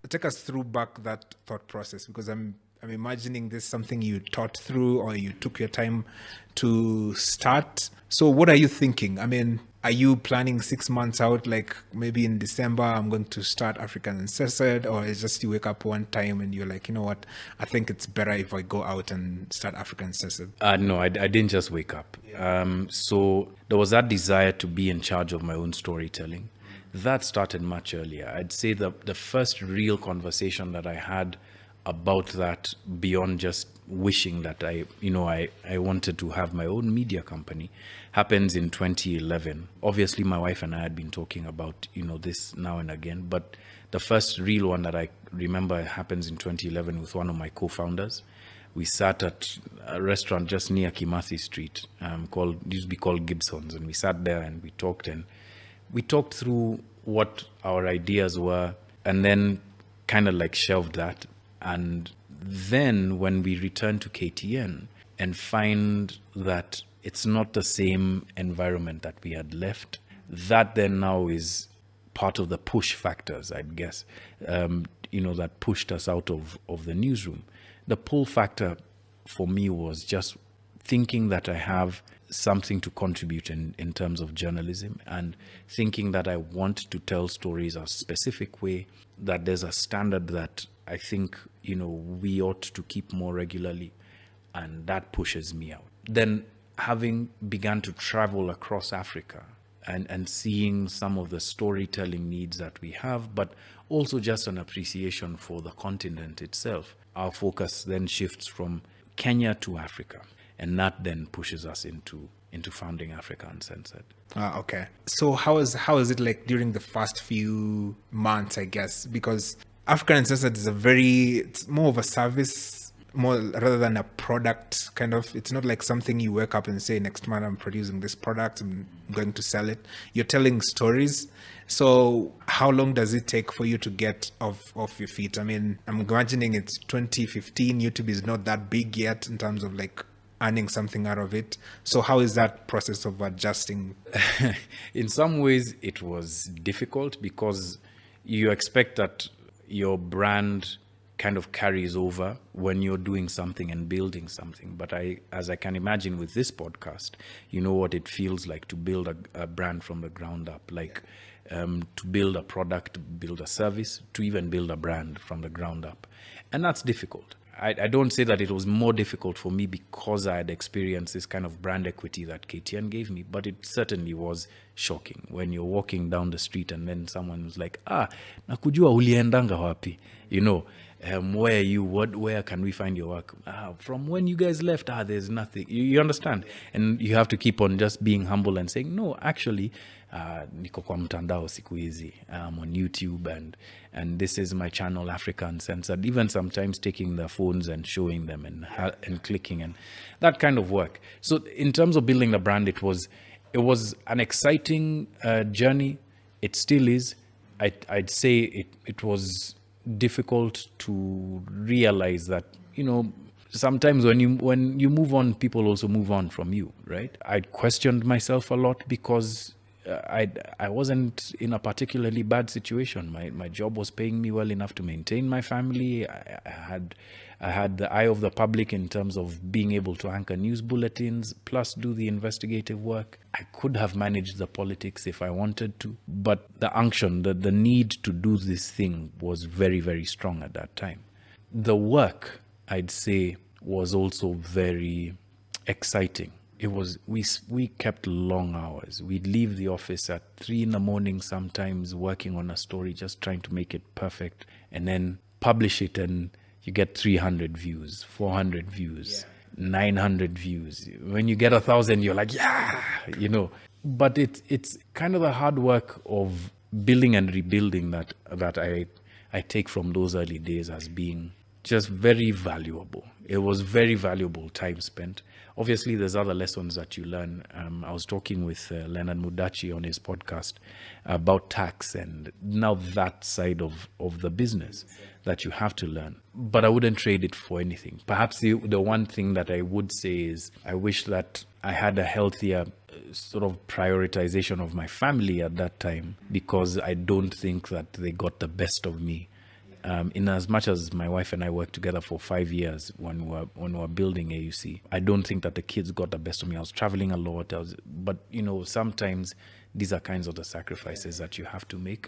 take us through back that thought process, because I'm imagining this something you thought through or you took your time to start. So what are you thinking? I mean, are you planning 6 months out, like maybe in December, I'm going to start African Uncensored, or is just you wake up one time and you're like, you know what, I think it's better if I go out and start African Uncensored? No, I didn't just wake up. So there was that desire to be in charge of my own storytelling. That started much earlier. I'd say the first real conversation that I had about that, beyond just wishing that I wanted to have my own media company, happens in 2011. Obviously, my wife and I had been talking about, this now and again, but the first real one that I remember happens in 2011 with one of my co-founders. We sat at a restaurant just near Kimathi Street, used to be called Gibson's, and we sat there and we talked through what our ideas were, and then kind of like shelved that. And then when we return to KTN and find that it's not the same environment that we had left, that then now is part of the push factors, I guess, that pushed us out of the newsroom. The pull factor for me was just thinking that I have something to contribute in terms of journalism, and thinking that I want to tell stories a specific way, that there's a standard that I think, we ought to keep more regularly, and that pushes me out. Then having begun to travel across Africa and seeing some of the storytelling needs that we have, but also just an appreciation for the continent itself, our focus then shifts from Kenya to Africa, and that then pushes us into founding Africa Uncensored. Okay. So how is it like during the first few months, I guess? Because African Uncensored is it's more of a service, more rather than a product kind of. It's not like something you wake up and say, next month I'm producing this product, I'm going to sell it. You're telling stories. So how long does it take for you to get off your feet? I mean, I'm imagining it's 2015. YouTube is not that big yet in terms of like earning something out of it. So how is that process of adjusting? In some ways, it was difficult because you expect that your brand kind of carries over when you're doing something and building something. But as I can imagine with this podcast, you know what it feels like to build a brand from the ground up, like to build a product, to build a service, to even build a brand from the ground up. And that's difficult. I don't say that it was more difficult for me because I had experienced this kind of brand equity that KTN gave me, but it certainly was shocking when you're walking down the street and then someone was like, nakujua uliendanga wapi, where are you, where can we find your work? From when you guys left, there's nothing. You understand? And you have to keep on just being humble and saying, no, actually, niko kwa mtandao siku hizi, I'm on YouTube and this is my channel, Africa Uncensored. Even sometimes taking their phones and showing them and clicking and that kind of work. So in terms of building the brand, it was an exciting journey. It still is. I'd say it was difficult to realize that, sometimes when you move on, people also move on from you, right? I'd questioned myself a lot because I wasn't in a particularly bad situation. My job was paying me well enough to maintain my family. I had the eye of the public in terms of being able to anchor news bulletins, plus do the investigative work. I could have managed the politics if I wanted to, but the unction, the need to do this thing was very, very strong at that time. The work, I'd say, was also very exciting. It was, we kept long hours. We'd leave the office at 3 a.m. sometimes, working on a story, just trying to make it perfect, and then publish it, and you get 300 views, 400 views, 900 views. When you get 1,000, you're like, But it's kind of the hard work of building and rebuilding that I take from those early days as being just very valuable. It was very valuable time spent. Obviously, there's other lessons that you learn. I was talking with Leonard Mudachi on his podcast about tax and now that side of the business that you have to learn. But I wouldn't trade it for anything. Perhaps the one thing that I would say is I wish that I had a healthier sort of prioritization of my family at that time, because I don't think that they got the best of me In as much as my wife and I worked together for 5 years when we were building AUC, I don't think that the kids got the best of me. I was traveling a lot, but sometimes these are kinds of the sacrifices that you have to make.